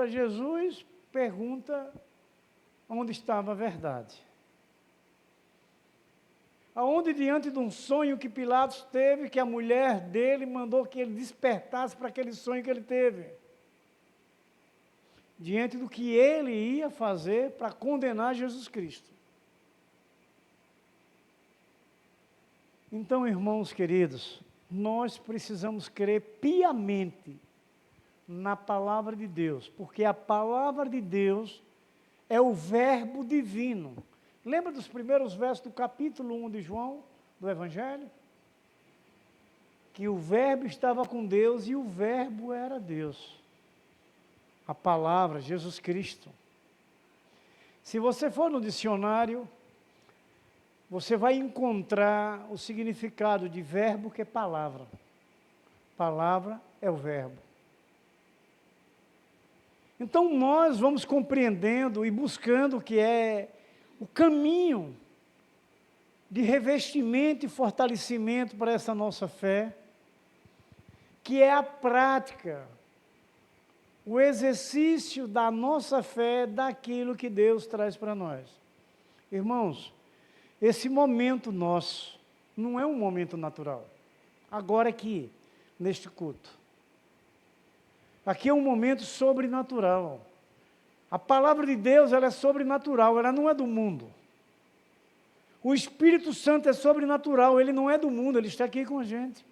para Jesus, pergunta onde estava a verdade. Aonde, diante de um sonho que Pilatos teve, que a mulher dele mandou que ele despertasse para aquele sonho que ele teve. Diante do que ele ia fazer para condenar Jesus Cristo. Então, irmãos queridos, nós precisamos crer piamente na palavra de Deus, porque a palavra de Deus é o verbo divino. Lembra dos primeiros versos do capítulo 1 de João, do Evangelho? Que o verbo estava com Deus e o verbo era Deus. A palavra, Jesus Cristo. Se você for no dicionário, você vai encontrar o significado de verbo, que é palavra. Palavra é o verbo. Então nós vamos compreendendo e buscando o que é o caminho de revestimento e fortalecimento para essa nossa fé, que é a prática, o exercício da nossa fé, daquilo que Deus traz para nós. Irmãos, esse momento nosso não é um momento natural. Agora aqui, neste culto. Aqui é um momento sobrenatural. A palavra de Deus, ela é sobrenatural, ela não é do mundo. O Espírito Santo é sobrenatural, ele não é do mundo, ele está aqui com a gente.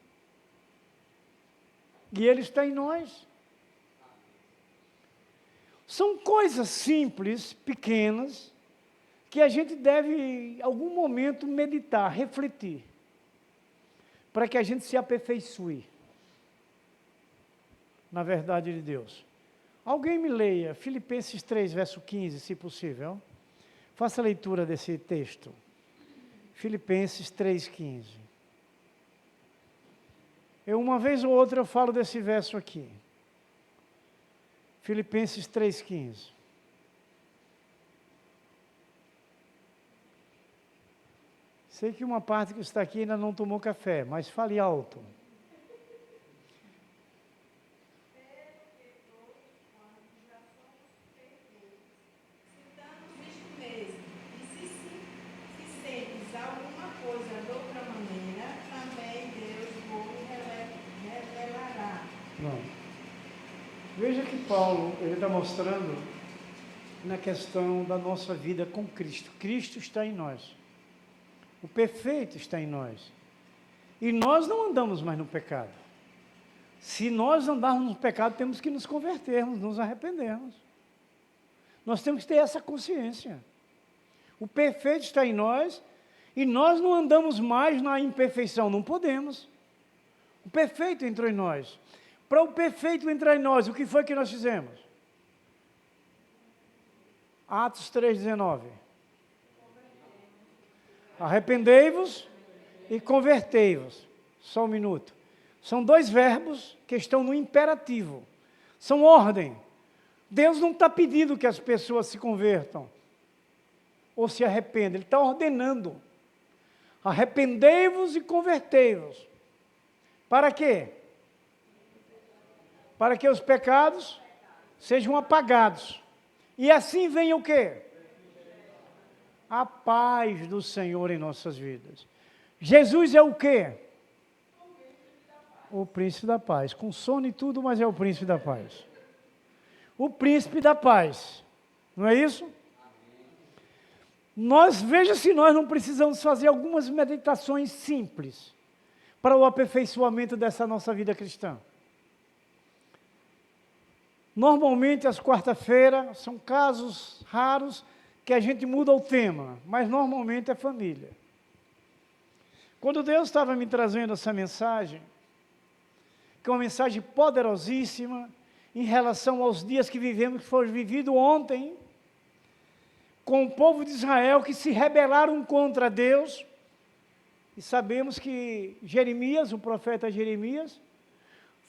E ele está em nós. São coisas simples, pequenas, que a gente deve, em algum momento, meditar, refletir, para que a gente se aperfeiçoe na verdade de Deus. Alguém me leia Filipenses 3, verso 15, se possível. Faça a leitura desse texto. Filipenses 3, 15. Uma vez ou outra eu falo desse verso aqui. Filipenses 3, 15. Sei que uma parte que está aqui ainda não tomou café, mas fale alto. Veja que Paulo, ele está mostrando na questão da nossa vida com Cristo. Cristo está em nós. O perfeito está em nós. E nós não andamos mais no pecado. Se nós andarmos no pecado, temos que nos convertermos, nos arrependermos. Nós temos que ter essa consciência. O perfeito está em nós e nós não andamos mais na imperfeição, não podemos. O perfeito entrou em nós. Para o perfeito entrar em nós, o que foi que nós fizemos? Atos 3,19. Arrependei-vos e convertei-vos. Só um minuto. São dois verbos que estão no imperativo. São ordem. Deus não está pedindo que as pessoas se convertam ou se arrependam. Ele está ordenando. Arrependei-vos e convertei-vos. Para quê? Para que os pecados sejam apagados. E assim vem o quê? A paz do Senhor em nossas vidas. Jesus é o quê? O príncipe da paz. Com sono e tudo, mas é o príncipe da paz. O príncipe da paz. Não é isso? Veja se nós não precisamos fazer algumas meditações simples para o aperfeiçoamento dessa nossa vida cristã. Normalmente, às quarta-feiras, são casos raros que a gente muda o tema, mas normalmente é família. Quando Deus estava me trazendo essa mensagem, que é uma mensagem poderosíssima, em relação aos dias que vivemos, que foram vividos ontem, com o povo de Israel que se rebelaram contra Deus, e sabemos que Jeremias, o profeta Jeremias,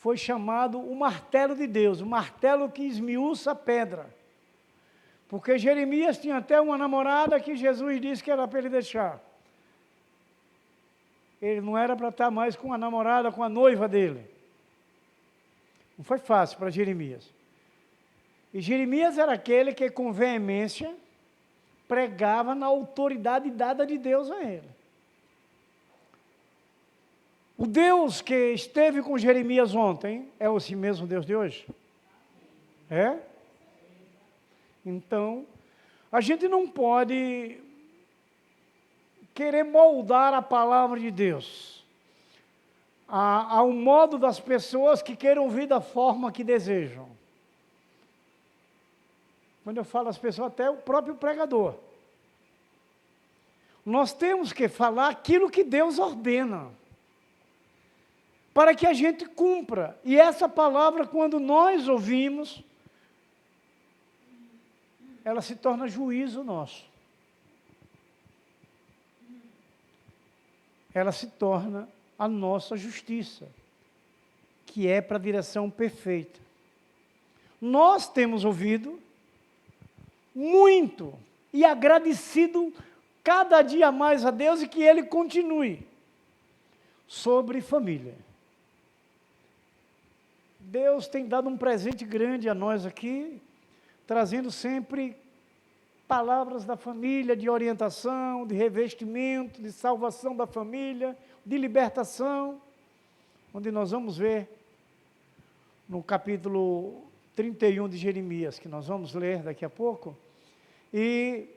foi chamado o martelo de Deus, o martelo que esmiuça a pedra. Porque Jeremias tinha até uma namorada que Jesus disse que era para ele deixar. Ele não era para estar mais com a namorada, com a noiva dele. Não foi fácil para Jeremias. E Jeremias era aquele que, com veemência, pregava na autoridade dada de Deus a ele. O Deus que esteve com Jeremias ontem é esse mesmo Deus de hoje? É? Então, a gente não pode querer moldar a palavra de Deus ao modo das pessoas que queiram ouvir da forma que desejam. Quando eu falo as pessoas, até o próprio pregador. Nós temos que falar aquilo que Deus ordena, para que a gente cumpra. E essa palavra, quando nós ouvimos, ela se torna juízo nosso. Ela se torna a nossa justiça, que é para a direção perfeita. Nós temos ouvido muito e agradecido cada dia mais a Deus e que Ele continue sobre família. Deus tem dado um presente grande a nós aqui, trazendo sempre palavras da família, de orientação, de revestimento, de salvação da família, de libertação, onde nós vamos ver no capítulo 31 de Jeremias, que nós vamos ler daqui a pouco, e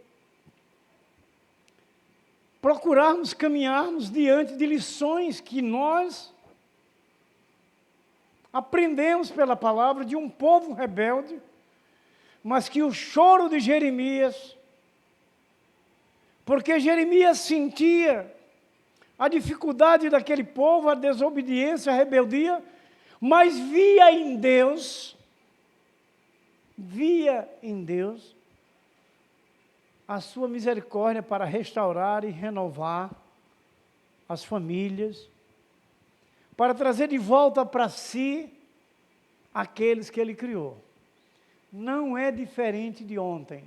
procurarmos caminharmos diante de lições que nós aprendemos pela palavra de um povo rebelde, mas que o choro de Jeremias, porque Jeremias sentia a dificuldade daquele povo, a desobediência, a rebeldia, mas via em Deus a sua misericórdia para restaurar e renovar as famílias, para trazer de volta para si aqueles que Ele criou. Não é diferente de ontem.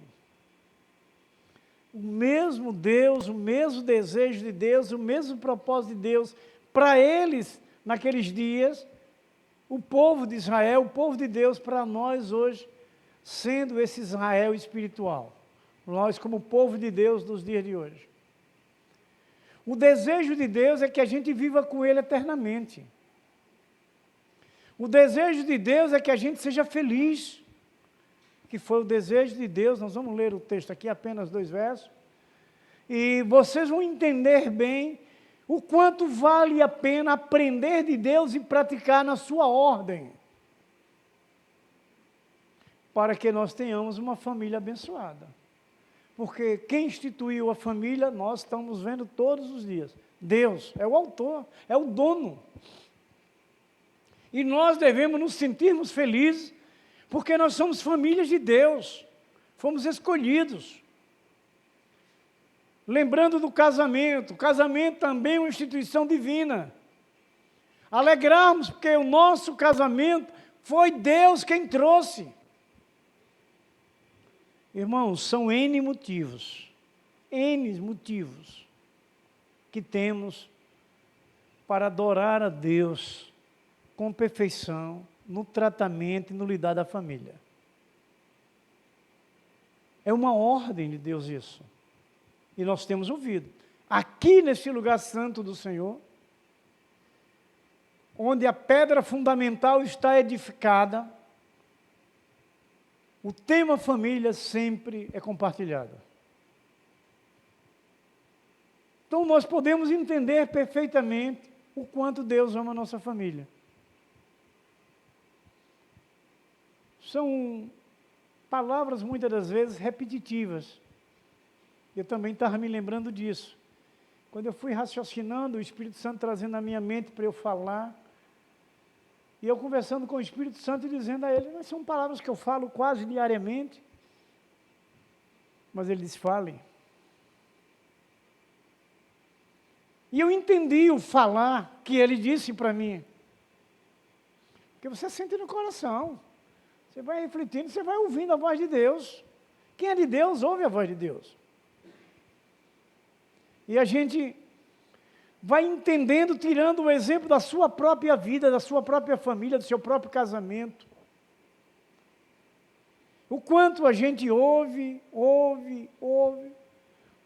O mesmo Deus, o mesmo desejo de Deus, o mesmo propósito de Deus, para eles, naqueles dias, o povo de Israel, o povo de Deus, para nós hoje, sendo esse Israel espiritual. Nós, como povo de Deus dos dias de hoje. O desejo de Deus é que a gente viva com Ele eternamente. O desejo de Deus é que a gente seja feliz, que foi o desejo de Deus. Nós vamos ler o texto aqui, apenas 2 versos, e vocês vão entender bem o quanto vale a pena aprender de Deus e praticar na sua ordem, para que nós tenhamos uma família abençoada. Porque quem instituiu a família, nós estamos vendo todos os dias. Deus é o autor, é o dono. E nós devemos nos sentirmos felizes, porque nós somos famílias de Deus, fomos escolhidos. Lembrando do casamento, o casamento também é uma instituição divina. Alegrarmos, porque o nosso casamento foi Deus quem trouxe. Irmãos, são N motivos que temos para adorar a Deus com perfeição, no tratamento e no lidar da família. É uma ordem de Deus isso. E nós temos ouvido. Aqui nesse lugar santo do Senhor, onde a pedra fundamental está edificada, o tema família sempre é compartilhado. Então nós podemos entender perfeitamente o quanto Deus ama a nossa família. São palavras muitas das vezes repetitivas. Eu também estava me lembrando disso. Quando eu fui raciocinando, o Espírito Santo trazendo na minha mente para eu falar, e eu conversando com o Espírito Santo e dizendo a ele, mas são palavras que eu falo quase diariamente. Mas ele disse, fale. E eu entendi o falar que ele disse para mim. Porque você sente no coração. Você vai refletindo, você vai ouvindo a voz de Deus. Quem é de Deus, ouve a voz de Deus. E a gente vai entendendo, tirando o exemplo da sua própria vida, da sua própria família, do seu próprio casamento. O quanto a gente ouve,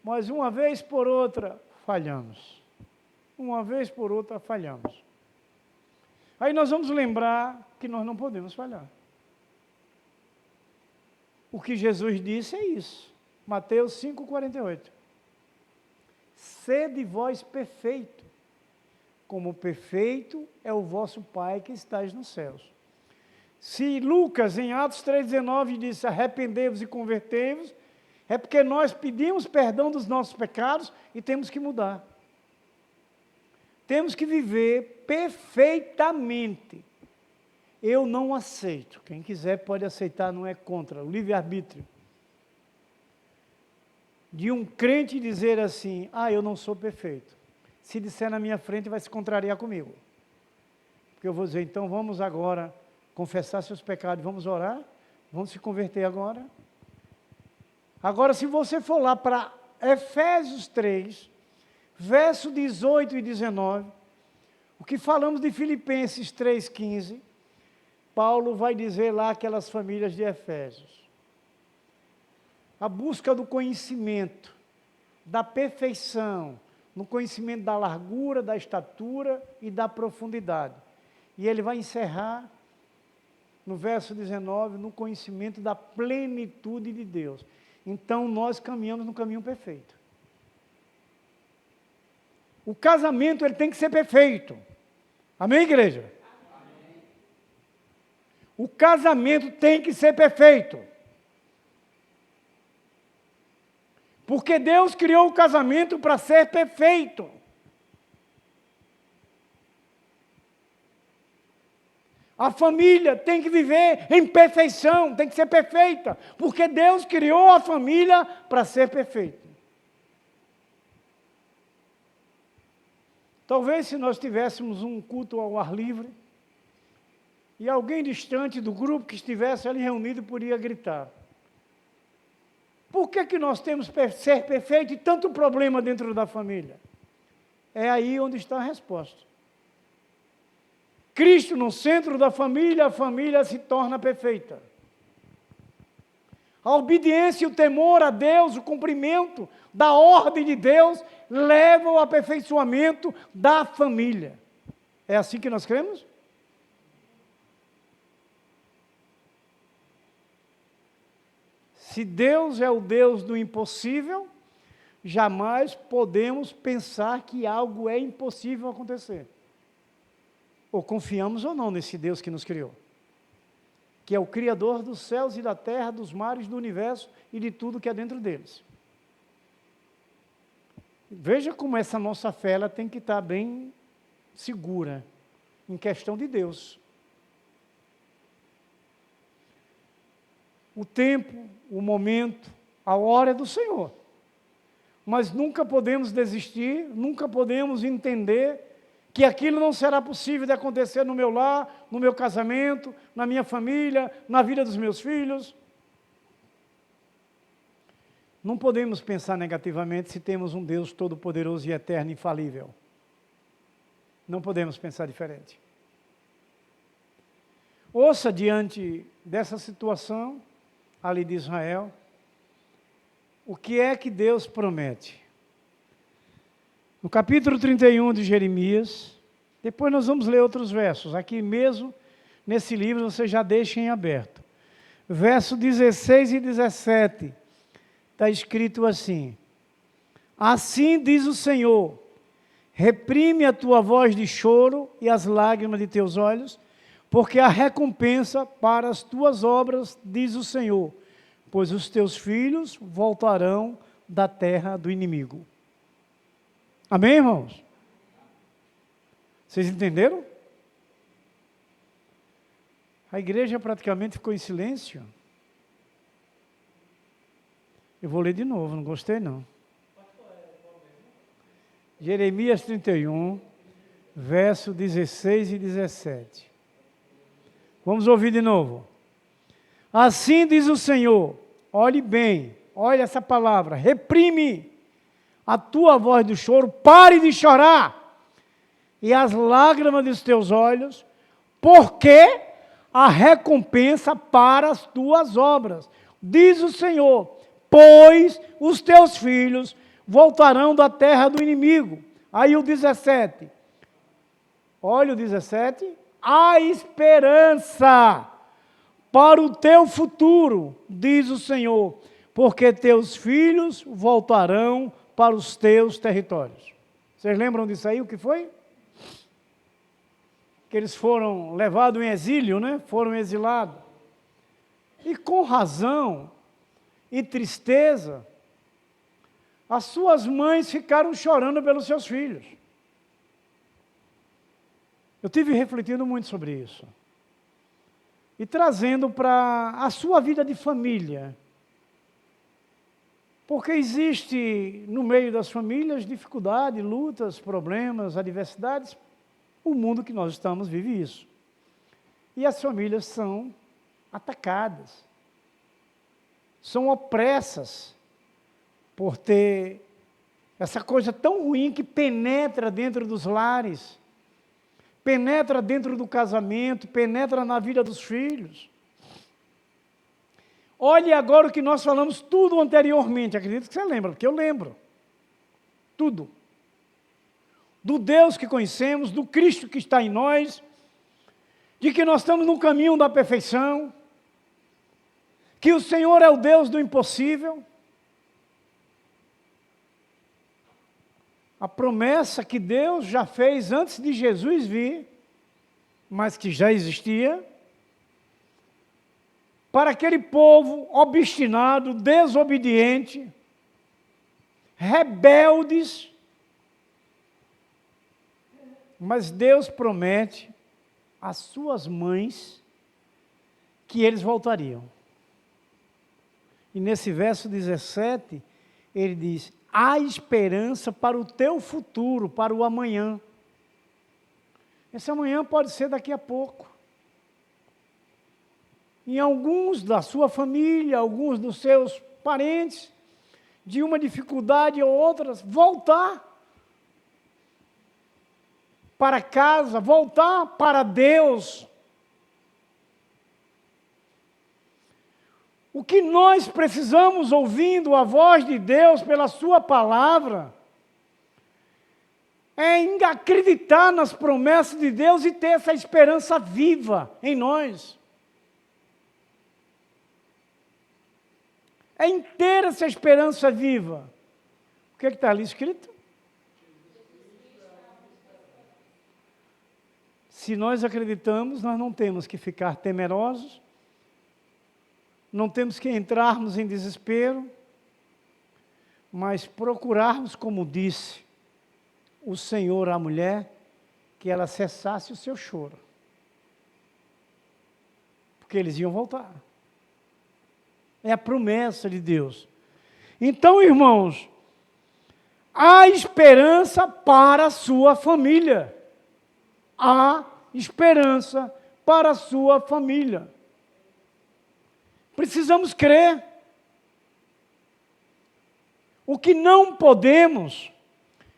mas uma vez por outra falhamos. Uma vez por outra falhamos. Aí nós vamos lembrar que nós não podemos falhar. O que Jesus disse é isso. Mateus 5,48. Sede vós perfeito, como perfeito é o vosso Pai que estais nos céus. Se Lucas, em Atos 3,19, disse arrependei-vos e convertei-vos, é porque nós pedimos perdão dos nossos pecados e temos que mudar. Temos que viver perfeitamente. Eu não aceito. Quem quiser pode aceitar, não é contra. O livre-arbítrio. De um crente dizer assim, eu não sou perfeito. Se disser na minha frente, vai se contrariar comigo. Porque eu vou dizer, então vamos agora confessar seus pecados, vamos orar, vamos se converter agora. Agora, se você for lá para Efésios 3, verso 18 e 19, o que falamos de Filipenses 3,15, Paulo vai dizer lá aquelas famílias de Efésios. A busca do conhecimento, da perfeição, no conhecimento da largura, da estatura e da profundidade. E ele vai encerrar no verso 19, no conhecimento da plenitude de Deus. Então, nós caminhamos no caminho perfeito. O casamento, ele tem que ser perfeito. Amém, igreja? Amém. O casamento tem que ser perfeito. Porque Deus criou o casamento para ser perfeito. A família tem que viver em perfeição, tem que ser perfeita, porque Deus criou a família para ser perfeita. Talvez se nós tivéssemos um culto ao ar livre, e alguém distante do grupo que estivesse ali reunido poderia gritar. Por que nós temos que ser perfeito e tanto problema dentro da família? É aí onde está a resposta. Cristo no centro da família, a família se torna perfeita. A obediência e o temor a Deus, o cumprimento da ordem de Deus, levam ao aperfeiçoamento da família. É assim que nós cremos? Se Deus é o Deus do impossível, jamais podemos pensar que algo é impossível acontecer. Ou confiamos ou não nesse Deus que nos criou, que é o Criador dos céus e da terra, dos mares, do universo e de tudo que é dentro deles. Veja como essa nossa fé ela tem que estar bem segura em questão de Deus. O tempo, o momento, a hora é do Senhor. Mas nunca podemos desistir, nunca podemos entender que aquilo não será possível de acontecer no meu lar, no meu casamento, na minha família, na vida dos meus filhos. Não podemos pensar negativamente se temos um Deus todo-poderoso e eterno e infalível. Não podemos pensar diferente. Ouça diante dessa situação ali de Israel, o que é que Deus promete? No capítulo 31 de Jeremias, depois nós vamos ler outros versos, aqui mesmo nesse livro você já deixa em aberto. Verso 16 e 17, está escrito assim: assim diz o Senhor, reprime a tua voz de choro e as lágrimas de teus olhos, porque a recompensa para as tuas obras, diz o Senhor, pois os teus filhos voltarão da terra do inimigo. Amém, irmãos? Vocês entenderam? A igreja praticamente ficou em silêncio. Eu vou ler de novo, não gostei não. Jeremias 31, verso 16 e 17. Vamos ouvir de novo. Assim diz o Senhor, olhe bem, olha essa palavra, reprime a tua voz do choro, pare de chorar, e as lágrimas dos teus olhos, porque a recompensa para as tuas obras, diz o Senhor, pois os teus filhos voltarão da terra do inimigo. Aí o 17, olha o 17, há esperança para o teu futuro, diz o Senhor, porque teus filhos voltarão para os teus territórios. Vocês lembram disso aí, o que foi? Que eles foram levados em exílio, né? Foram exilados. E com razão e tristeza, as suas mães ficaram chorando pelos seus filhos. Eu tive refletindo muito sobre isso. E trazendo para a sua vida de família. Porque existe no meio das famílias dificuldade, lutas, problemas, adversidades. O mundo que nós estamos vive isso. E as famílias são atacadas. São opressas por ter essa coisa tão ruim que penetra dentro dos lares, penetra dentro do casamento, penetra na vida dos filhos. Olhe agora o que nós falamos tudo anteriormente, acredito que você lembra, porque eu lembro. Tudo. Do Deus que conhecemos, do Cristo que está em nós, de que nós estamos no caminho da perfeição, que o Senhor é o Deus do impossível. A promessa que Deus já fez antes de Jesus vir, mas que já existia, para aquele povo obstinado, desobediente, rebeldes, mas Deus promete às suas mães que eles voltariam. E nesse verso 17, ele diz, há esperança para o teu futuro, para o amanhã. Esse amanhã pode ser daqui a pouco. Em alguns da sua família, alguns dos seus parentes, de uma dificuldade ou outra, voltar para casa, voltar para Deus. O que nós precisamos, ouvindo a voz de Deus pela sua palavra, é acreditar nas promessas de Deus e ter essa esperança viva em nós. É em ter essa esperança viva. O que está ali escrito? Se nós acreditamos, nós não temos que ficar temerosos, não temos que entrarmos em desespero, mas procurarmos, como disse o Senhor à mulher, que ela cessasse o seu choro. Porque eles iam voltar. É a promessa de Deus. Então, irmãos, há esperança para a sua família. Há esperança para a sua família. Precisamos crer. O que não podemos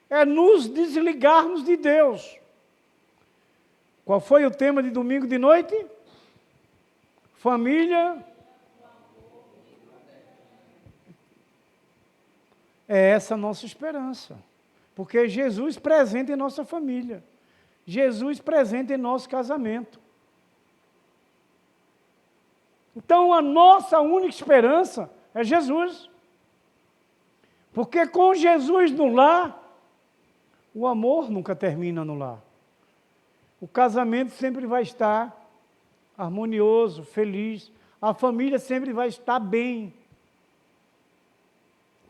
é nos desligarmos de Deus. Qual foi o tema de domingo de noite? Família. É essa a nossa esperança. Porque Jesus presente em nossa família. Jesus presente em nosso casamento. Então, a nossa única esperança é Jesus. Porque com Jesus no lar, o amor nunca termina no lar. O casamento sempre vai estar harmonioso, feliz. A família sempre vai estar bem.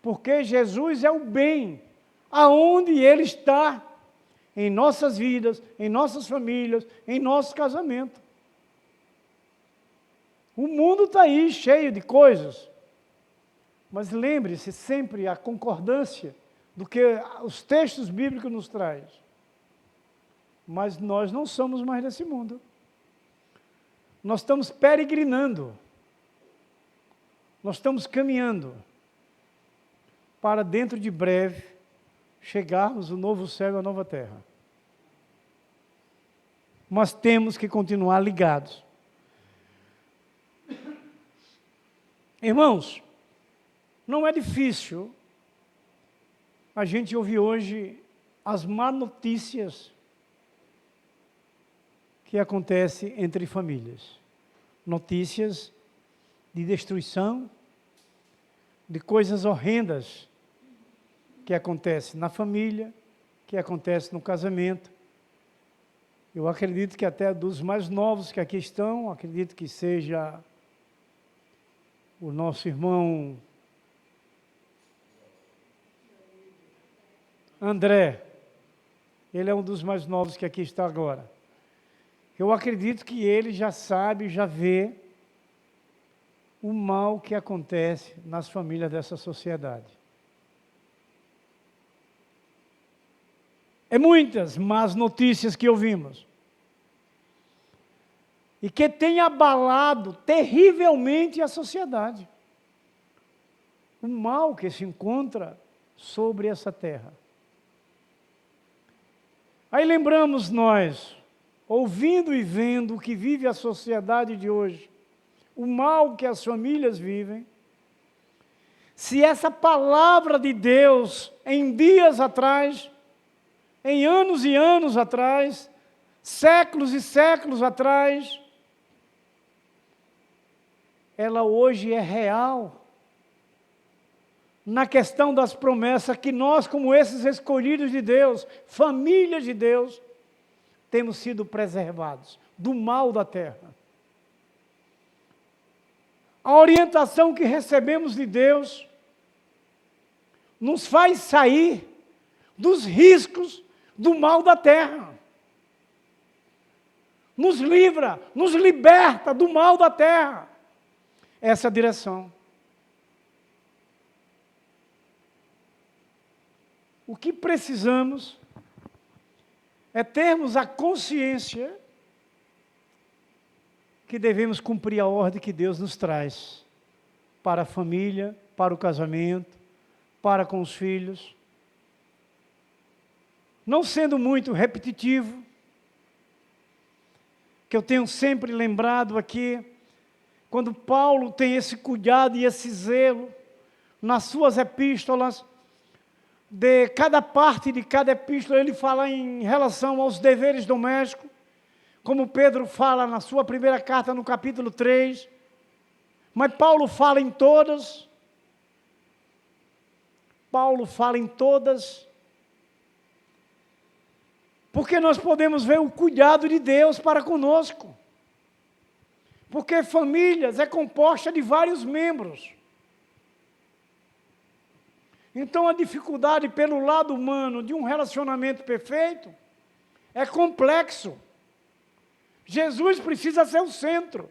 Porque Jesus é o bem, aonde Ele está, em nossas vidas, em nossas famílias, em nosso casamento. O mundo está aí cheio de coisas, mas lembre-se sempre a concordância do que os textos bíblicos nos trazem. Mas nós não somos mais desse mundo. Nós estamos peregrinando. Nós estamos caminhando para dentro de breve chegarmos ao novo céu e à nova terra. Mas temos que continuar ligados Irmãos, não é difícil a gente ouvir hoje as más notícias que acontecem entre famílias. Notícias de destruição, de coisas horrendas que acontecem na família, que acontecem no casamento. Eu acredito que até dos mais novos que aqui estão, acredito que seja o nosso irmão André. Ele é um dos mais novos que aqui está agora. Eu acredito que ele já sabe, já vê o mal que acontece nas famílias dessa sociedade. É muitas más notícias que ouvimos. E que tem abalado terrivelmente a sociedade. O mal que se encontra sobre essa terra. Aí lembramos nós, ouvindo e vendo o que vive a sociedade de hoje, o mal que as famílias vivem, se essa palavra de Deus, em dias atrás, em anos e anos atrás, séculos e séculos atrás, ela hoje é real, na questão das promessas que nós, como esses escolhidos de Deus, famílias de Deus, temos sido preservados do mal da terra. A orientação que recebemos de Deus nos faz sair dos riscos do mal da terra. Nos livra, nos liberta do mal da terra. Essa é a direção. O que precisamos é termos a consciência que devemos cumprir a ordem que Deus nos traz para a família, para o casamento, para com os filhos. Não sendo muito repetitivo, que eu tenho sempre lembrado aqui, quando Paulo tem esse cuidado e esse zelo nas suas epístolas, de cada parte de cada epístola, ele fala em relação aos deveres domésticos, como Pedro fala na sua primeira carta, no capítulo 3, mas Paulo fala em todas. Paulo fala em todas, porque nós podemos ver o cuidado de Deus para conosco. Porque famílias é composta de vários membros. Então a dificuldade pelo lado humano de um relacionamento perfeito é complexo. Jesus precisa ser o centro.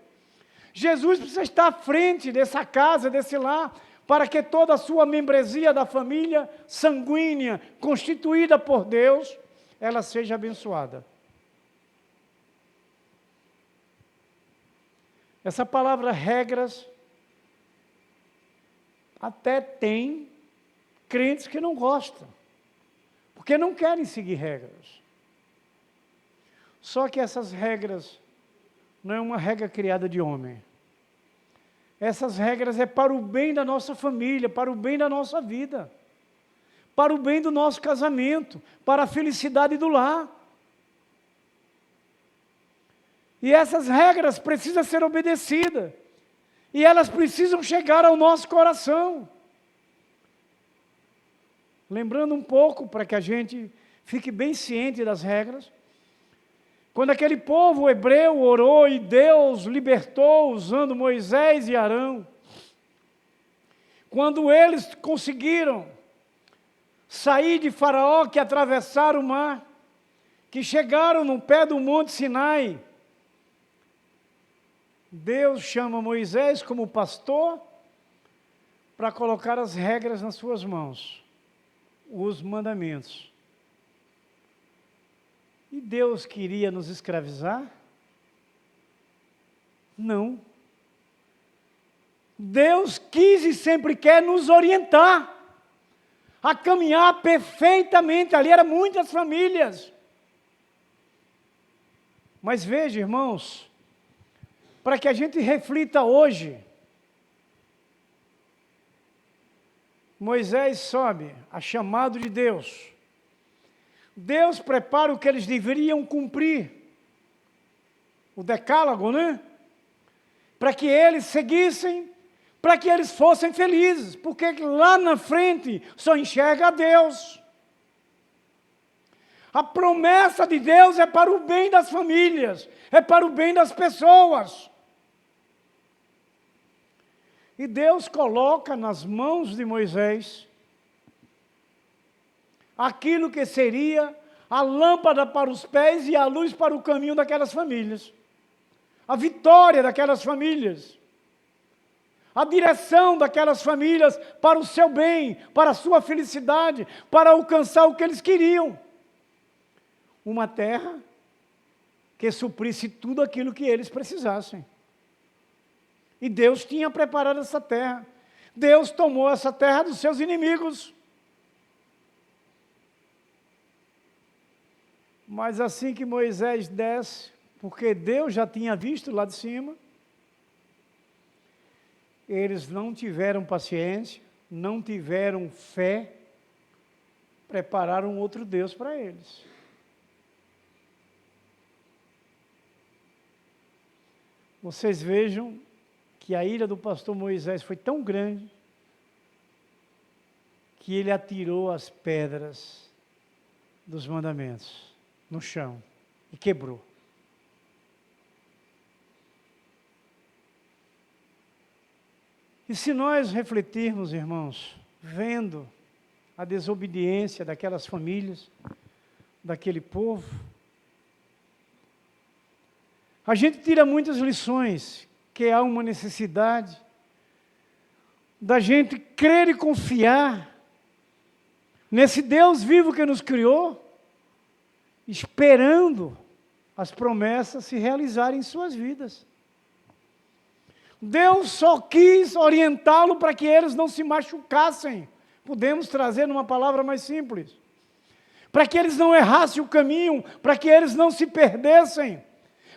Jesus precisa estar à frente dessa casa, desse lar, para que toda a sua membresia da família sanguínea, constituída por Deus, ela seja abençoada. Essa palavra regras, até tem crentes que não gostam, porque não querem seguir regras. Só que essas regras não é uma regra criada de homem. Essas regras é para o bem da nossa família, para o bem da nossa vida, para o bem do nosso casamento, para a felicidade do lar. E essas regras precisam ser obedecidas. E elas precisam chegar ao nosso coração. Lembrando um pouco, para que a gente fique bem ciente das regras, quando aquele povo hebreu orou e Deus libertou usando Moisés e Arão, quando eles conseguiram sair de Faraó, que atravessaram o mar, que chegaram no pé do Monte Sinai, Deus chama Moisés como pastor para colocar as regras nas suas mãos, os mandamentos. E Deus queria nos escravizar? Não. Deus quis e sempre quer nos orientar a caminhar perfeitamente. Ali eram muitas famílias. Mas veja, irmãos, para que a gente reflita hoje, Moisés sobe a chamado de Deus. Deus prepara o que eles deveriam cumprir. O decálogo, né? Para que eles seguissem, para que eles fossem felizes. Porque lá na frente só enxerga Deus. A promessa de Deus é para o bem das famílias, é para o bem das pessoas. E Deus coloca nas mãos de Moisés aquilo que seria a lâmpada para os pés e a luz para o caminho daquelas famílias. A vitória daquelas famílias. A direção daquelas famílias para o seu bem, para a sua felicidade, para alcançar o que eles queriam. Uma terra que suprisse tudo aquilo que eles precisassem. E Deus tinha preparado essa terra. Deus tomou essa terra dos seus inimigos. Mas assim que Moisés desce, porque Deus já tinha visto lá de cima, eles não tiveram paciência, não tiveram fé, prepararam outro Deus para eles. Vocês vejam que a ira do pastor Moisés foi tão grande que ele atirou as pedras dos mandamentos no chão e quebrou. E se nós refletirmos, irmãos, vendo a desobediência daquelas famílias, daquele povo, a gente tira muitas lições, que há uma necessidade da gente crer e confiar nesse Deus vivo que nos criou, esperando as promessas se realizarem em suas vidas. Deus só quis orientá-lo para que eles não se machucassem. Podemos trazer numa palavra mais simples. Para que eles não errassem o caminho, para que eles não se perdessem,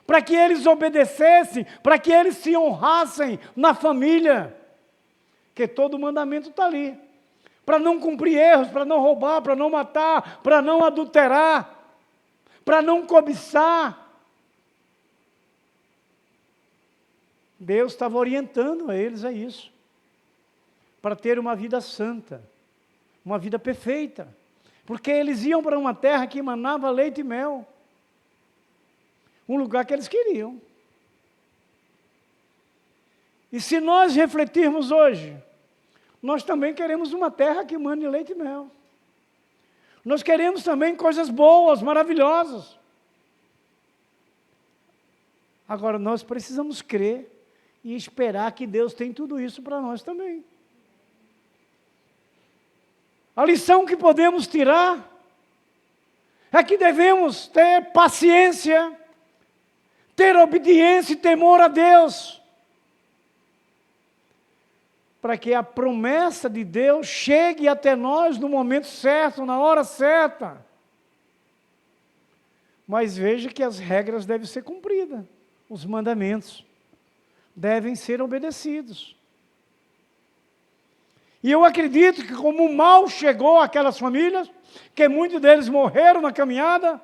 para que eles obedecessem, para que eles se honrassem na família. Porque todo mandamento está ali. Para não cumprir erros, para não roubar, para não matar, para não adulterar, para não cobiçar. Deus estava orientando a eles a isso. Para ter uma vida santa, uma vida perfeita. Porque eles iam para uma terra que emanava leite e mel. Um lugar que eles queriam. E se nós refletirmos hoje, nós também queremos uma terra que mande leite e mel. Nós queremos também coisas boas, maravilhosas. Agora, nós precisamos crer e esperar que Deus tem tudo isso para nós também. A lição que podemos tirar é que devemos ter paciência, ter obediência e temor a Deus, para que a promessa de Deus chegue até nós no momento certo, na hora certa. Mas veja que as regras devem ser cumpridas, os mandamentos devem ser obedecidos. E eu acredito que como o mal chegou àquelas famílias, que muitos deles morreram na caminhada,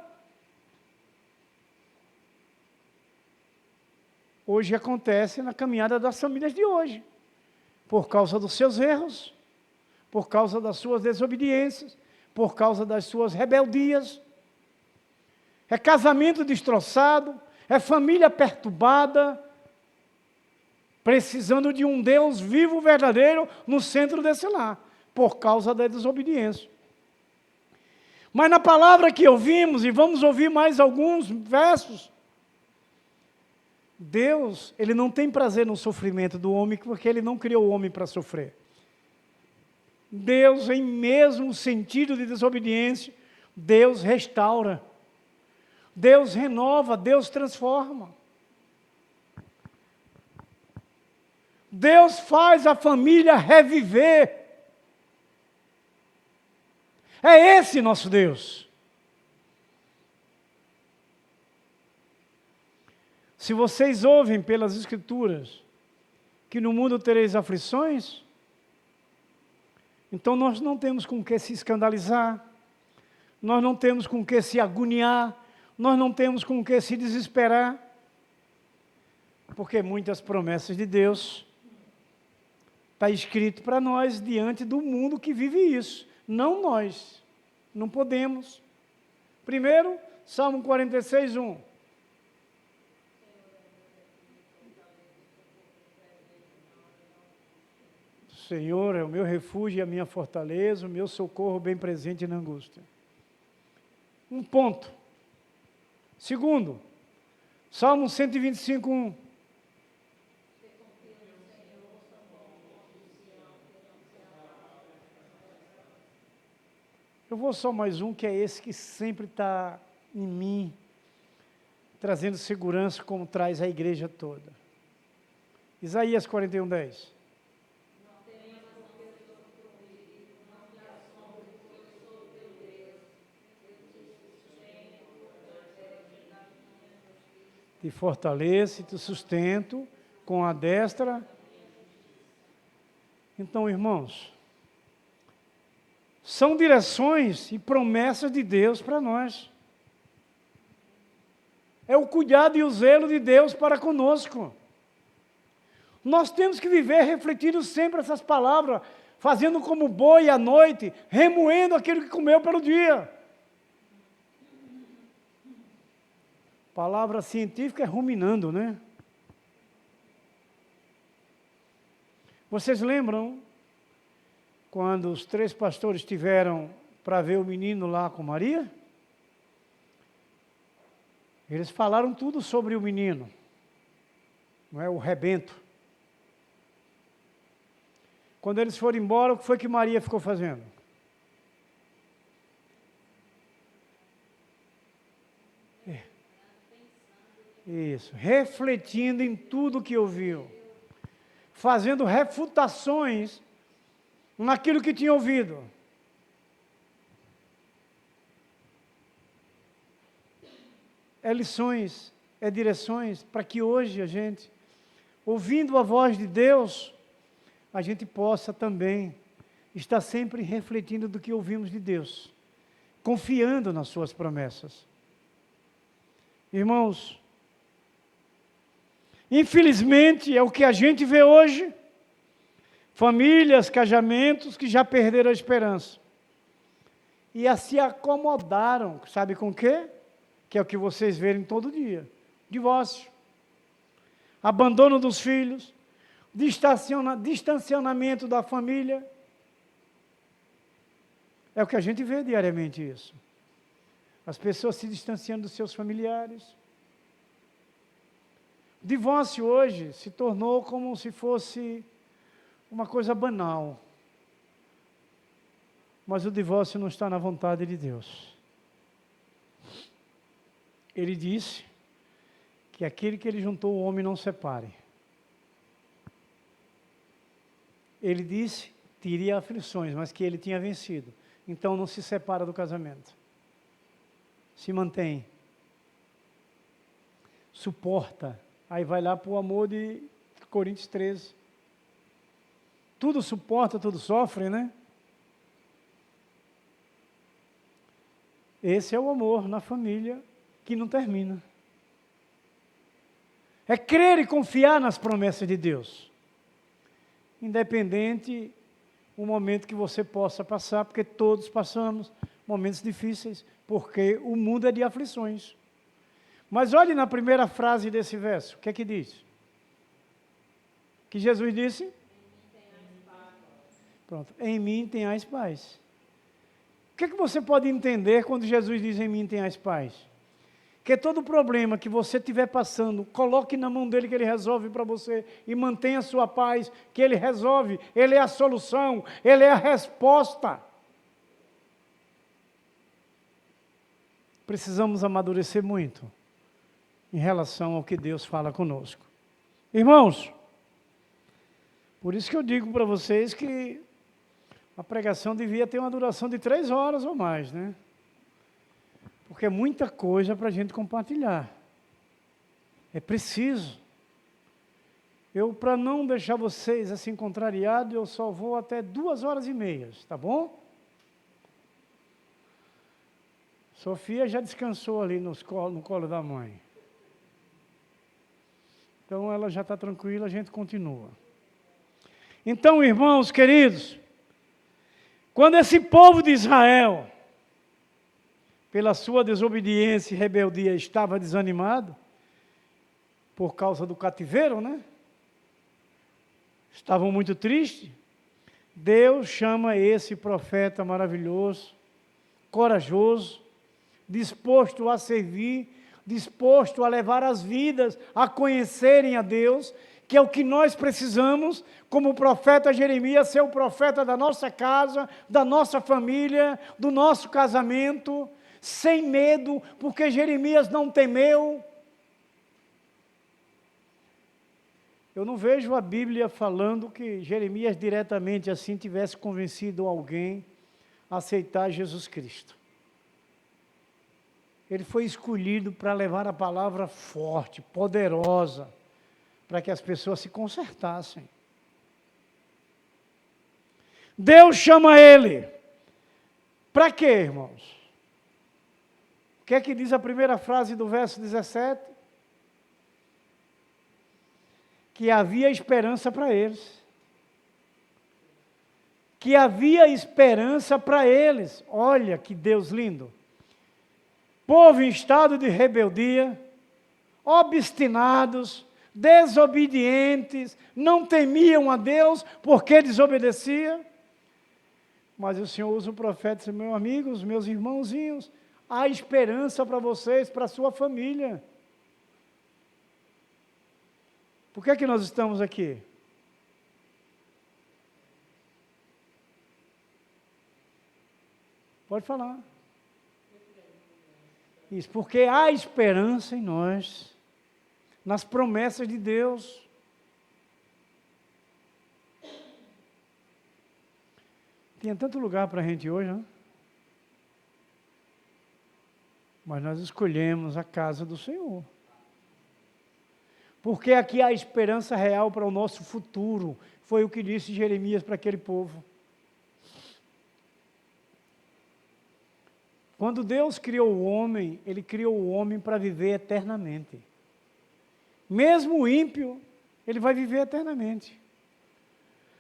hoje acontece na caminhada das famílias de hoje, por causa dos seus erros, por causa das suas desobediências, por causa das suas rebeldias. É casamento destroçado, é família perturbada, precisando de um Deus vivo, verdadeiro, no centro desse lar, por causa da desobediência. Mas na palavra que ouvimos, e vamos ouvir mais alguns versos, Deus, Ele não tem prazer no sofrimento do homem, porque Ele não criou o homem para sofrer. Deus, em mesmo sentido de desobediência, Deus restaura, Deus renova, Deus transforma. Deus faz a família reviver. É esse nosso Deus. Se vocês ouvem pelas Escrituras que no mundo tereis aflições, Então nós não temos com que se escandalizar, nós não temos com que se agoniar, nós não temos com que se desesperar, porque muitas promessas de Deus está escrito para nós diante do mundo que vive isso, não nós, não podemos. Primeiro, Salmo 46, 1. O Senhor é o meu refúgio e a minha fortaleza, o meu socorro bem presente na angústia. Um ponto. Segundo, Salmo 125, 1. Eu vou só mais um, que é esse que sempre está em mim, trazendo segurança como traz a igreja toda. Isaías 41, 10. Te fortaleço e te sustento com a destra. Então, irmãos, são direções e promessas de Deus para nós. É o cuidado e o zelo de Deus para conosco. Nós temos que viver refletindo sempre essas palavras, fazendo como boi à noite, remoendo aquilo que comeu pelo dia. Palavra científica é ruminando, né? Vocês lembram quando os 3 pastores estiveram para ver o menino lá com Maria? Eles falaram tudo sobre o menino, não é? O rebento. Quando eles foram embora, o que foi que Maria ficou fazendo? Isso, refletindo em tudo que ouviu, fazendo refutações naquilo que tinha ouvido. É lições, é direções para que hoje a gente, ouvindo a voz de Deus, a gente possa também estar sempre refletindo do que ouvimos de Deus, confiando nas suas promessas. Irmãos, infelizmente é o que a gente vê hoje, famílias, casamentos que já perderam a esperança. E a se acomodaram, sabe com o quê? Que é o que vocês verem todo dia. Divórcio, abandono dos filhos, distanciamento da família. É o que a gente vê diariamente isso. As pessoas se distanciando dos seus familiares. O divórcio hoje se tornou como se fosse uma coisa banal. Mas o divórcio não está na vontade de Deus. Ele disse que aquele que ele juntou, o homem não separe. Ele disse que teria aflições, mas que ele tinha vencido. Então não se separa do casamento. Se mantém. Suporta. Aí vai lá para o amor de Coríntios 13. Tudo suporta, tudo sofre, né? Esse é o amor na família que não termina. É crer e confiar nas promessas de Deus. Independente o momento que você possa passar, porque todos passamos momentos difíceis, porque o mundo é de aflições. Mas olhe na primeira frase desse verso, o que é que diz? Que Jesus disse? Pronto, em mim tenhais paz. O que é que você pode entender quando Jesus diz em mim tenhais paz? Que todo problema que você estiver passando, coloque na mão dele que ele resolve para você e mantenha a sua paz, que ele resolve, ele é a solução, ele é a resposta. Precisamos amadurecer muito em relação ao que Deus fala conosco. Irmãos, por isso que eu digo para vocês que a pregação devia ter uma duração de 3 horas ou mais, né? Porque é muita coisa para a gente compartilhar. É preciso. Para não deixar vocês assim contrariados, eu só vou até 2h30, tá bom? Sofia já descansou ali no colo da mãe. Então ela já está tranquila, a gente continua. Então, irmãos queridos, quando esse povo de Israel, pela sua desobediência e rebeldia, estava desanimado, por causa do cativeiro, né? Estavam muito tristes. Deus chama esse profeta maravilhoso, corajoso, disposto a servir, disposto a levar as vidas a conhecerem a Deus, que é o que nós precisamos, como o profeta Jeremias, ser o profeta da nossa casa, da nossa família, do nosso casamento, sem medo, porque Jeremias não temeu. Eu não vejo a Bíblia falando que Jeremias diretamente assim tivesse convencido alguém a aceitar Jesus Cristo. Ele foi escolhido para levar a palavra forte, poderosa, para que as pessoas se consertassem. Deus chama ele. Para quê, irmãos? O que é que diz a primeira frase do verso 17? Que havia esperança para eles. Que havia esperança para eles. Olha que Deus lindo. Povo em estado de rebeldia, obstinados, desobedientes, não temiam a Deus porque desobedecia. Mas o Senhor usa o profeta e diz: meus amigos, meus irmãozinhos, há esperança para vocês, para a sua família. Por que é que nós estamos aqui? Pode falar. Isso, porque há esperança em nós, nas promessas de Deus. Tinha tanto lugar para a gente hoje, né? Mas nós escolhemos a casa do Senhor. Porque aqui há esperança real para o nosso futuro. Foi o que disse Jeremias para aquele povo. Quando Deus criou o homem, Ele criou o homem para viver eternamente. Mesmo o ímpio, ele vai viver eternamente.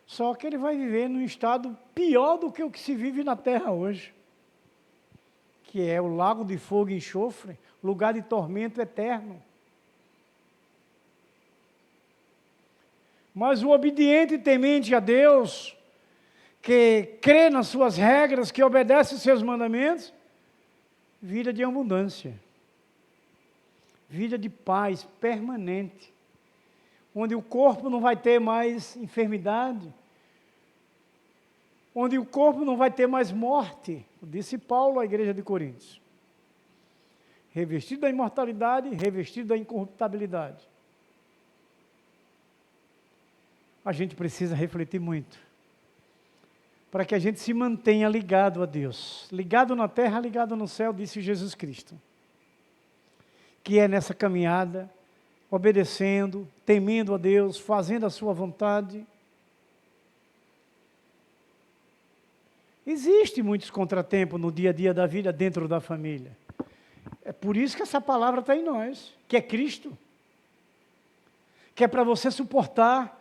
Só que ele vai viver num estado pior do que o que se vive na terra hoje. Que é o lago de fogo e enxofre, lugar de tormento eterno. Mas o obediente e temente a Deus, que crê nas suas regras, que obedece os seus mandamentos, vida de abundância, vida de paz permanente, onde o corpo não vai ter mais enfermidade, onde o corpo não vai ter mais morte, disse Paulo à igreja de Coríntios. Revestido da imortalidade, revestido da incorruptibilidade. A gente precisa refletir muito, para que a gente se mantenha ligado a Deus, ligado na terra, ligado no céu, disse Jesus Cristo, que é nessa caminhada, obedecendo, temendo a Deus, fazendo a sua vontade. Existe muitos contratempos no dia a dia da vida dentro da família. É por isso que essa palavra está em nós, que é Cristo, que é para você suportar,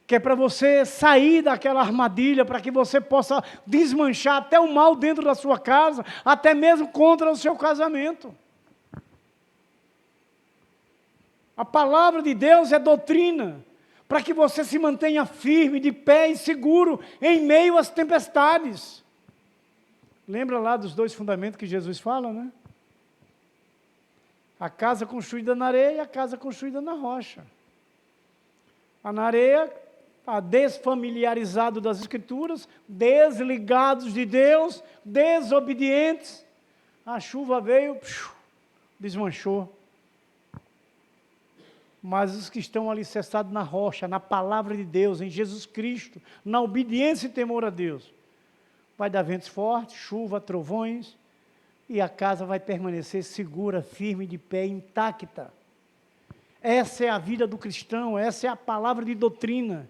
que é para você sair daquela armadilha, para que você possa desmanchar até o mal dentro da sua casa, até mesmo contra o seu casamento. A palavra de Deus é doutrina, para que você se mantenha firme, de pé e seguro, em meio às tempestades. Lembra lá dos 2 fundamentos que Jesus fala, né? A casa construída na areia e a casa construída na rocha. Na areia, desfamiliarizado das Escrituras, desligados de Deus, desobedientes, a chuva veio, desmanchou. Mas os que estão alicerçados na rocha, na palavra de Deus, em Jesus Cristo, na obediência e temor a Deus, vai dar ventos fortes, chuva, trovões, e a casa vai permanecer segura, firme, de pé, intacta. Essa é a vida do cristão, essa é a palavra de doutrina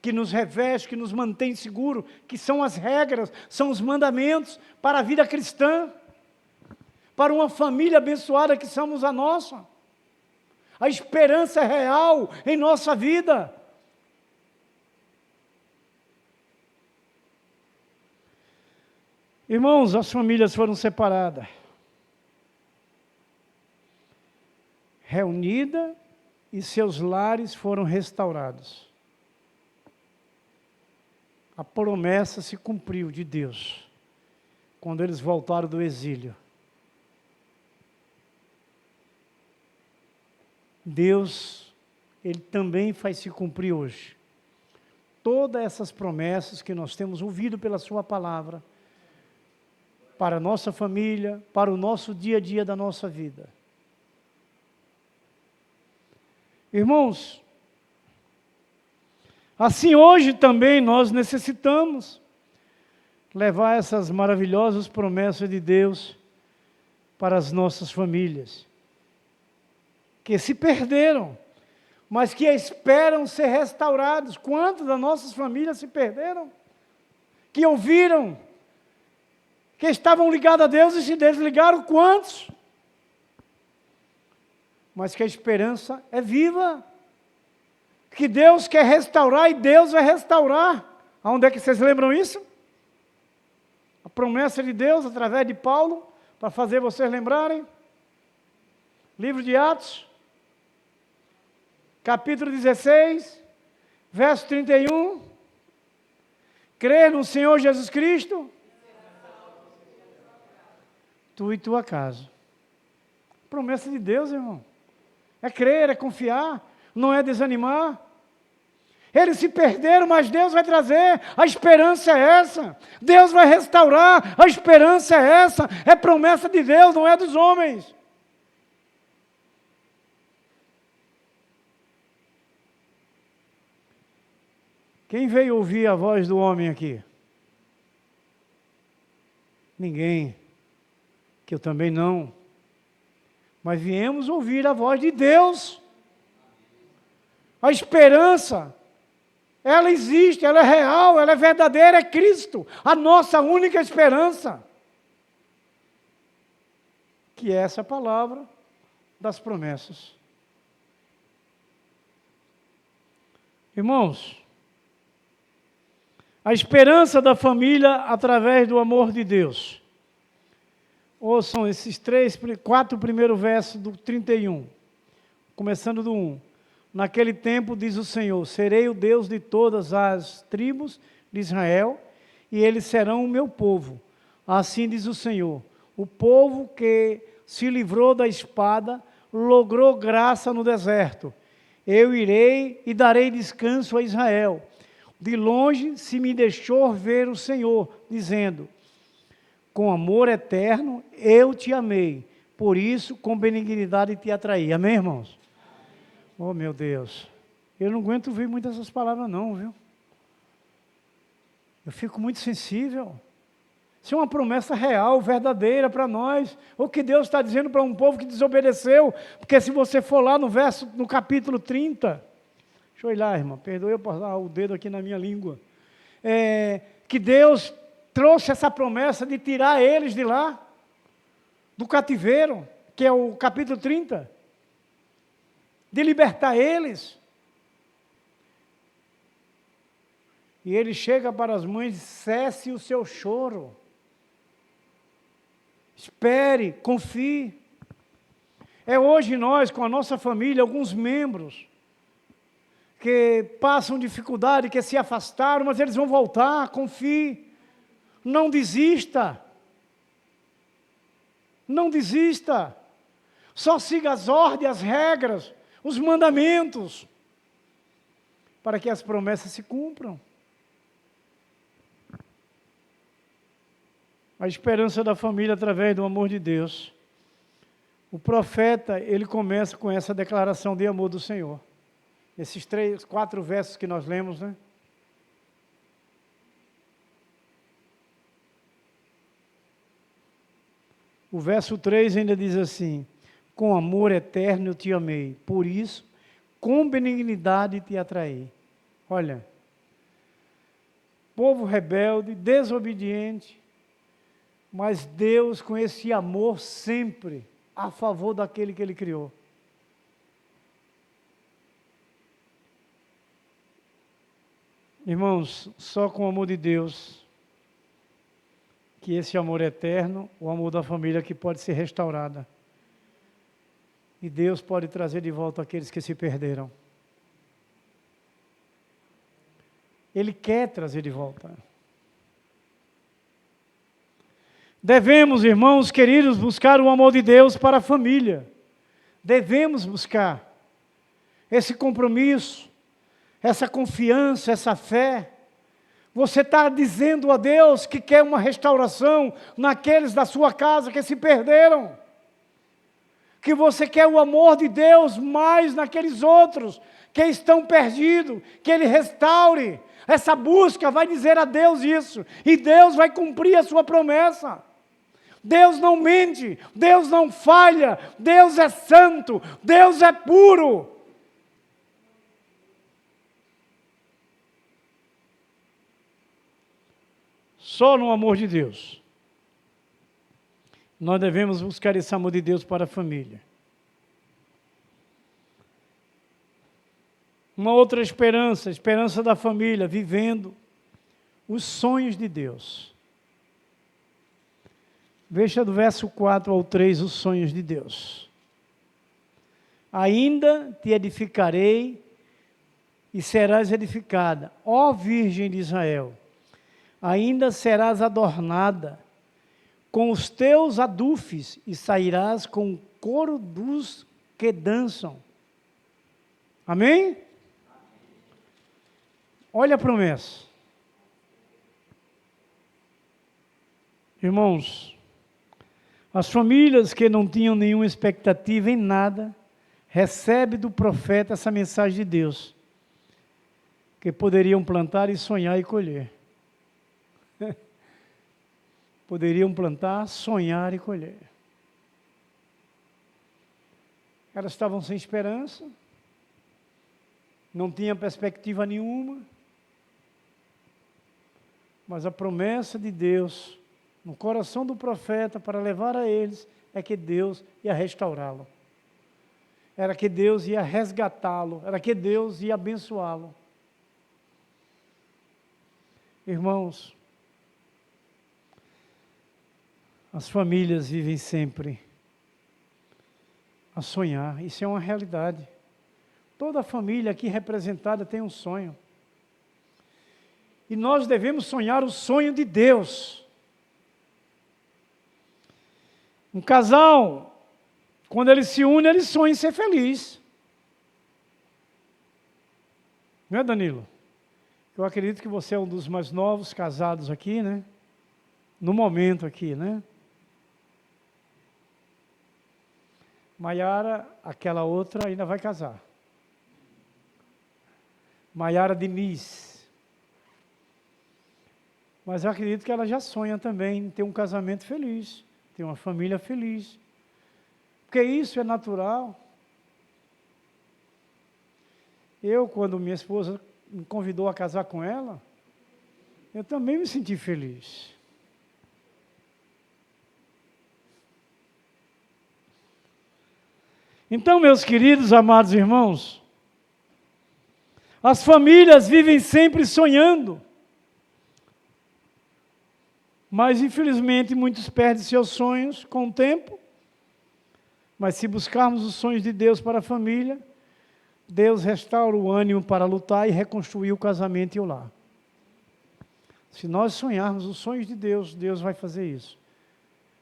que nos reveste, que nos mantém seguro, que são as regras, são os mandamentos para a vida cristã, para uma família abençoada que somos a nossa. A esperança é real em nossa vida. Irmãos, as famílias foram separadas, reunidas, e seus lares foram restaurados. A promessa se cumpriu de Deus, quando eles voltaram do exílio. Deus, Ele também faz se cumprir hoje. Todas essas promessas que nós temos ouvido pela Sua palavra, para a nossa família, para o nosso dia a dia da nossa vida. Irmãos, assim hoje também nós necessitamos levar essas maravilhosas promessas de Deus para as nossas famílias, que se perderam, mas que esperam ser restaurados. Quantas das nossas famílias se perderam? Que ouviram, que estavam ligados a Deus e se desligaram, quantos? Mas que a esperança é viva, que Deus quer restaurar e Deus vai restaurar. Aonde é que vocês lembram isso? A promessa de Deus através de Paulo, para fazer vocês lembrarem. Livro de Atos, capítulo 16, verso 31. Crer no Senhor Jesus Cristo, tu e tua casa. Promessa de Deus, irmão. É crer, é confiar, não é desanimar. Eles se perderam, mas Deus vai trazer. A esperança é essa. Deus vai restaurar. A esperança é essa. É promessa de Deus, não é dos homens. Quem veio ouvir a voz do homem aqui? Ninguém. Que eu também não. Mas viemos ouvir a voz de Deus. A esperança, ela existe, ela é real, ela é verdadeira, é Cristo, a nossa única esperança. Que é essa palavra das promessas. Irmãos, a esperança da família através do amor de Deus. Ouçam esses 4 primeiros versos do 31, começando do 1. Naquele tempo, diz o Senhor, serei o Deus de todas as tribos de Israel, e eles serão o meu povo. Assim diz o Senhor, o povo que se livrou da espada, logrou graça no deserto. Eu irei e darei descanso a Israel. De longe se me deixou ver o Senhor, dizendo, com amor eterno eu te amei, por isso com benignidade te atraí. Amém, irmãos? Oh, meu Deus, eu não aguento ouvir muitas dessas palavras não, viu? Eu fico muito sensível. Isso é uma promessa real, verdadeira para nós. O que Deus está dizendo para um povo que desobedeceu. Porque se você for lá no capítulo 30, deixa eu ir lá, irmão, perdoe eu passar o dedo aqui na minha língua. Que Deus trouxe essa promessa de tirar eles de lá, do cativeiro, que é o capítulo 30. De libertar eles. E ele chega para as mães, cesse o seu choro. Espere, confie. É hoje nós, com a nossa família, alguns membros, que passam dificuldade, que se afastaram, mas eles vão voltar, confie. Não desista. Não desista. Só siga as ordens, as regras, os mandamentos, para que as promessas se cumpram. A esperança da família através do amor de Deus. O profeta, ele começa com essa declaração de amor do Senhor. Esses 4 versos que nós lemos, né? O verso 3 ainda diz assim, com amor eterno eu te amei, por isso com benignidade te atrair. Olha, povo rebelde, desobediente, mas Deus com esse amor sempre a favor daquele que Ele criou. Irmãos, só com o amor de Deus, que esse amor eterno, o amor da família que pode ser restaurada. E Deus pode trazer de volta aqueles que se perderam. Ele quer trazer de volta. Devemos, irmãos queridos, buscar o amor de Deus para a família. Devemos buscar esse compromisso, essa confiança, essa fé. Você está dizendo a Deus que quer uma restauração naqueles da sua casa que se perderam. Que você quer o amor de Deus mais naqueles outros que estão perdidos, que Ele restaure. Essa busca vai dizer a Deus isso, e Deus vai cumprir a sua promessa. Deus não mente, Deus não falha, Deus é santo, Deus é puro. Só no amor de Deus nós devemos buscar esse amor de Deus para a família. Uma outra esperança, a esperança da família, vivendo os sonhos de Deus. Veja do verso 4 ao 3 os sonhos de Deus. Ainda te edificarei e serás edificada, ó Virgem de Israel. Ainda serás adornada com os teus adufes e sairás com o coro dos que dançam. Amém? Olha a promessa. Irmãos, as famílias que não tinham nenhuma expectativa em nada, recebem do profeta essa mensagem de Deus, que poderiam plantar e sonhar e colher. Poderiam plantar, sonhar e colher. Elas estavam sem esperança, não tinham perspectiva nenhuma, mas a promessa de Deus no coração do profeta para levar a eles é que Deus ia restaurá-lo, era que Deus ia resgatá-lo, era que Deus ia abençoá-lo. Irmãos, as famílias vivem sempre a sonhar, isso é uma realidade. Toda família aqui representada tem um sonho. E nós devemos sonhar o sonho de Deus. Um casal, quando ele se une, ele sonha em ser feliz. Não é, Danilo? Eu acredito que você é um dos mais novos casados aqui, né? No momento aqui, né? Maiara, aquela outra, ainda vai casar. Maiara Diniz. Mas eu acredito que ela já sonha também em ter um casamento feliz, ter uma família feliz. Porque isso é natural. Eu, quando minha esposa me convidou a casar com ela, eu também me senti feliz. Então, meus queridos, amados irmãos, as famílias vivem sempre sonhando, mas infelizmente muitos perdem seus sonhos com o tempo, mas se buscarmos os sonhos de Deus para a família, Deus restaura o ânimo para lutar e reconstruir o casamento e o lar. Se nós sonharmos os sonhos de Deus, Deus vai fazer isso,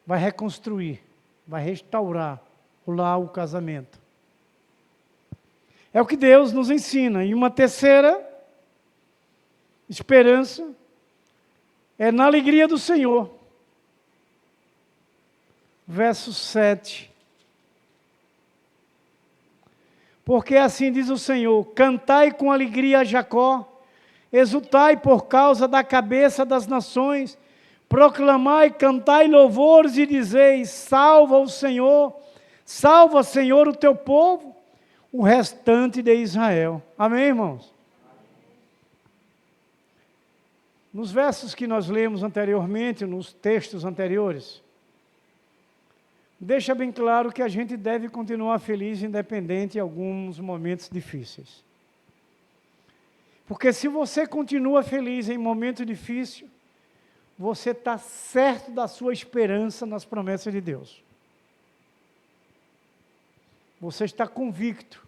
vai reconstruir, vai restaurar o lar, o casamento. É o que Deus nos ensina. E uma terceira esperança é na alegria do Senhor. Verso 7. Porque assim diz o Senhor: cantai com alegria a Jacó, exultai por causa da cabeça das nações, proclamai, cantai louvores e dizeis: salva o Senhor, salva, Senhor, o teu povo, o restante de Israel. Amém, irmãos? Nos versos que nós lemos anteriormente, nos textos anteriores, deixa bem claro que a gente deve continuar feliz, independente em alguns momentos difíceis. Porque se você continua feliz em momento difícil, você está certo da sua esperança nas promessas de Deus. Você está convicto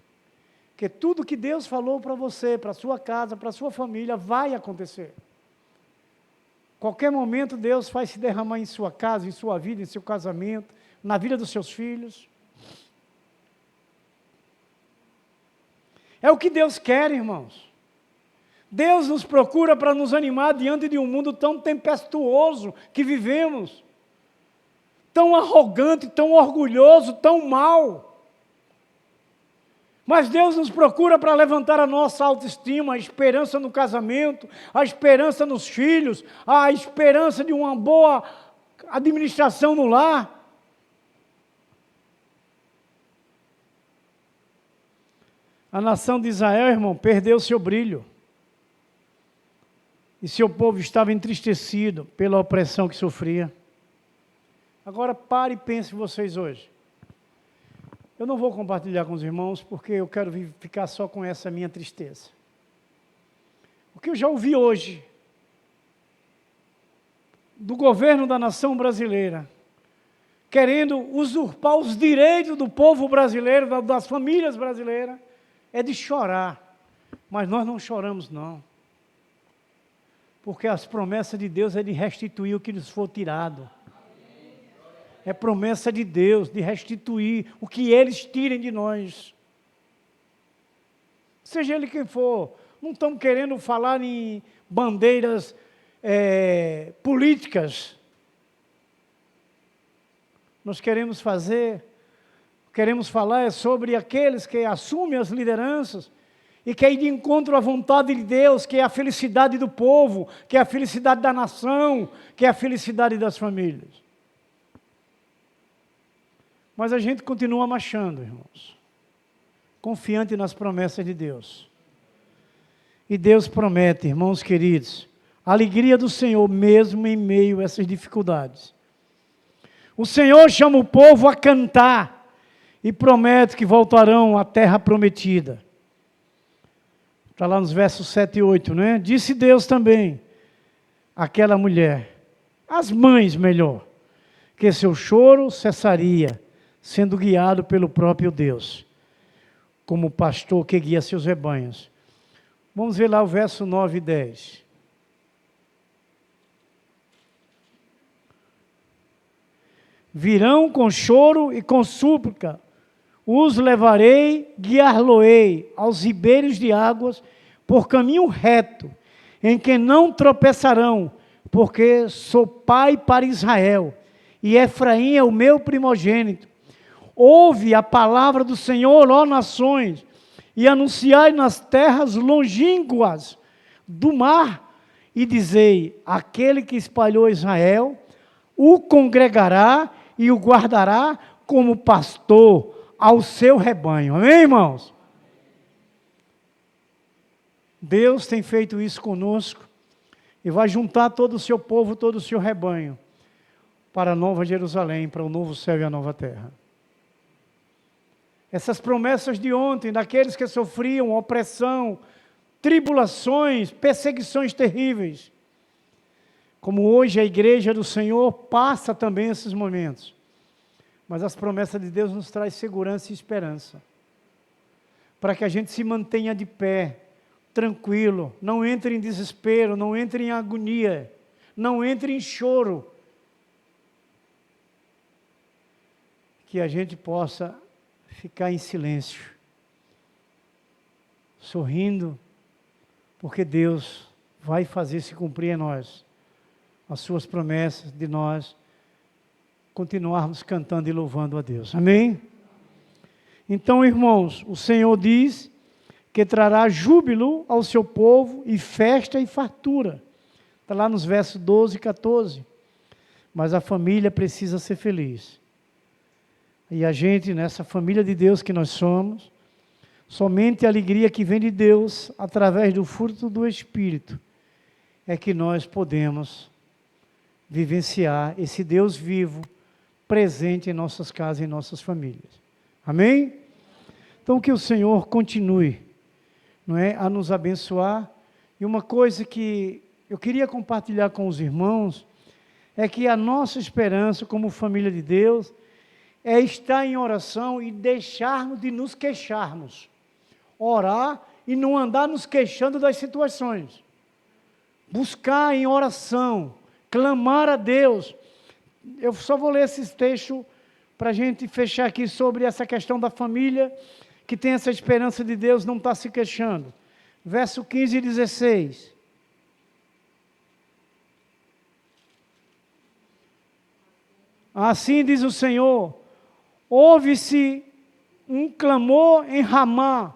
que tudo que Deus falou para você, para a sua casa, para a sua família, vai acontecer. Qualquer momento Deus vai se derramar em sua casa, em sua vida, em seu casamento, na vida dos seus filhos. É o que Deus quer, irmãos. Deus nos procura para nos animar diante de um mundo tão tempestuoso que vivemos, tão arrogante, tão orgulhoso, tão mau. Mas Deus nos procura para levantar a nossa autoestima, a esperança no casamento, a esperança nos filhos, a esperança de uma boa administração no lar. A nação de Israel, irmão, perdeu seu brilho. E seu povo estava entristecido pela opressão que sofria. Agora pare e pense vocês hoje. Eu não vou compartilhar com os irmãos, porque eu quero ficar só com essa minha tristeza. O que eu já ouvi hoje, do governo da nação brasileira, querendo usurpar os direitos do povo brasileiro, das famílias brasileiras, é de chorar. Mas nós não choramos, não. Porque as promessas de Deus é de restituir o que nos for tirado. É promessa de Deus de restituir o que eles tirem de nós. Seja ele quem for. Não estamos querendo falar em bandeiras políticas. Nós queremos falar sobre aqueles que assumem as lideranças e que ir de encontro à vontade de Deus, que é a felicidade do povo, que é a felicidade da nação, que é a felicidade das famílias. Mas a gente continua marchando, irmãos, confiante nas promessas de Deus. E Deus promete, irmãos queridos, a alegria do Senhor mesmo em meio a essas dificuldades. O Senhor chama o povo a cantar e promete que voltarão à terra prometida. Está lá nos versos 7 e 8, né? Disse Deus também àquela mulher, às mães melhor, que seu choro cessaria, sendo guiado pelo próprio Deus, como pastor que guia seus rebanhos. Vamos ver lá o verso 9 e 10. Virão com choro e com súplica, os levarei, guiar-lo-ei aos ribeiros de águas, por caminho reto, em que não tropeçarão, porque sou pai para Israel, e Efraim é o meu primogênito. Ouve a palavra do Senhor, ó nações, e anunciai nas terras longínquas do mar, e dizei, aquele que espalhou Israel, o congregará e o guardará como pastor ao seu rebanho. Amém, irmãos? Deus tem feito isso conosco, e vai juntar todo o seu povo, todo o seu rebanho, para a nova Jerusalém, para o novo céu e a nova terra. Essas promessas de ontem, daqueles que sofriam opressão, tribulações, perseguições terríveis, como hoje a igreja do Senhor passa também esses momentos. Mas as promessas de Deus nos traz segurança e esperança, para que a gente se mantenha de pé, tranquilo, não entre em desespero, não entre em agonia, não entre em choro, que a gente possa ficar em silêncio, sorrindo, porque Deus vai fazer se cumprir em nós as suas promessas de nós continuarmos cantando e louvando a Deus. Amém? Então, irmãos, o Senhor diz que trará júbilo ao seu povo e festa e fartura. Está lá nos versos 12 e 14. Mas a família precisa ser feliz. E a gente, nessa família de Deus que nós somos, Somente a alegria que vem de Deus, através do fruto do Espírito, é que nós podemos vivenciar esse Deus vivo, presente em nossas casas e em nossas famílias. Amém? Então que o Senhor continue, não é, a nos abençoar. E uma coisa que eu queria compartilhar com os irmãos, é que a nossa esperança como família de Deus, é estar em oração e deixarmos de nos queixarmos. Orar e não andar nos queixando das situações. Buscar em oração, clamar a Deus. Eu só vou ler esses textos para a gente fechar aqui sobre essa questão da família, que tem essa esperança de Deus, não está se queixando. Verso 15 e 16. Assim diz o Senhor, ouve-se um clamor em Ramá,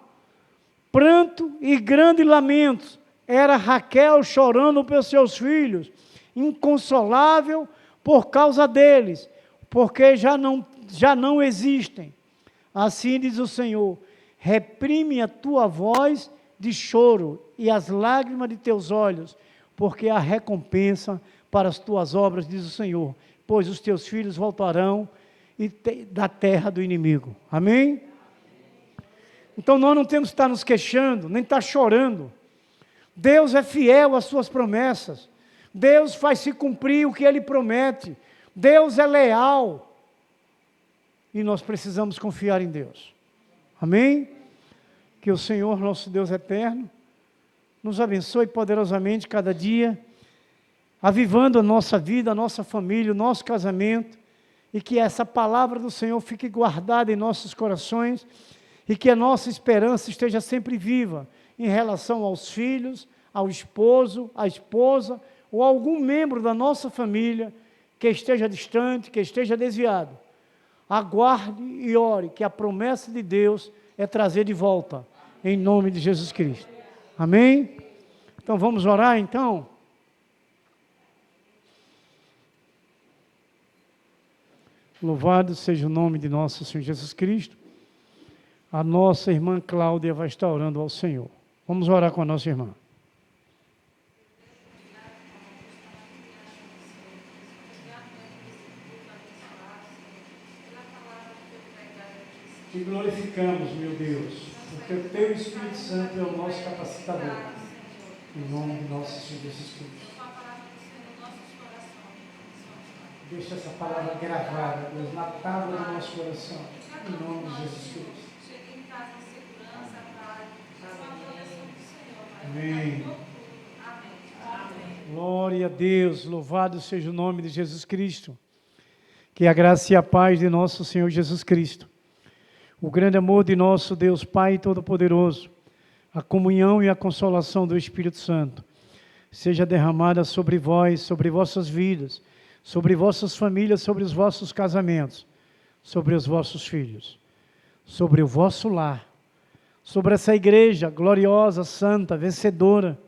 pranto e grande lamento. Era Raquel chorando pelos seus filhos, inconsolável por causa deles, porque já não existem. Assim diz o Senhor, reprime a tua voz de choro e as lágrimas de teus olhos, porque há recompensa para as tuas obras, diz o Senhor, pois os teus filhos voltarão da terra do inimigo. Amém? Então nós não temos que estar nos queixando, nem estar chorando. Deus é fiel às suas promessas. Deus faz se cumprir o que Ele promete. Deus é leal. E nós precisamos confiar em Deus. Amém? Que o Senhor, nosso Deus eterno, nos abençoe poderosamente cada dia, avivando a nossa vida, a nossa família, o nosso casamento, e que essa palavra do Senhor fique guardada em nossos corações, e que a nossa esperança esteja sempre viva, em relação aos filhos, ao esposo, à esposa, ou algum membro da nossa família, que esteja distante, que esteja desviado. Aguarde e ore, que a promessa de Deus é trazer de volta, em nome de Jesus Cristo. Amém? Então vamos orar então? Louvado seja o nome de nosso Senhor Jesus Cristo. A nossa irmã Cláudia vai estar orando ao Senhor. Vamos orar com a nossa irmã. Te glorificamos, meu Deus, porque o Teu Espírito Santo é o nosso capacitador. Em nome de nosso Senhor Jesus Cristo. Deixa essa palavra gravada, Deus, na tábua do nosso coração. Em nome de Jesus Cristo. Chegue em casa em segurança, Pai. Amém. Amém. Glória a Deus, louvado seja o nome de Jesus Cristo. Que a graça e a paz de nosso Senhor Jesus Cristo, o grande amor de nosso Deus Pai Todo-Poderoso, a comunhão e a consolação do Espírito Santo, seja derramada sobre vós, sobre vossas vidas, sobre vossas famílias, sobre os vossos casamentos, sobre os vossos filhos, sobre o vosso lar, sobre essa igreja gloriosa, santa, vencedora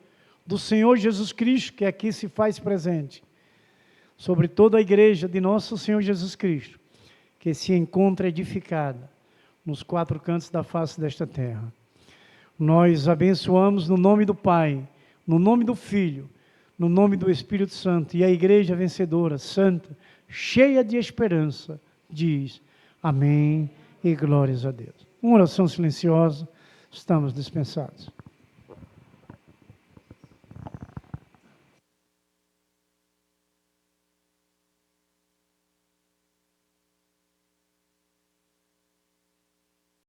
do Senhor Jesus Cristo, que aqui se faz presente, sobre toda a igreja de nosso Senhor Jesus Cristo, que se encontra edificada nos quatro cantos da face desta terra. Nós abençoamos no nome do Pai, no nome do Filho, no nome do Espírito Santo, e a igreja vencedora, santa, cheia de esperança, diz amém e glórias a Deus. Uma oração silenciosa, estamos dispensados.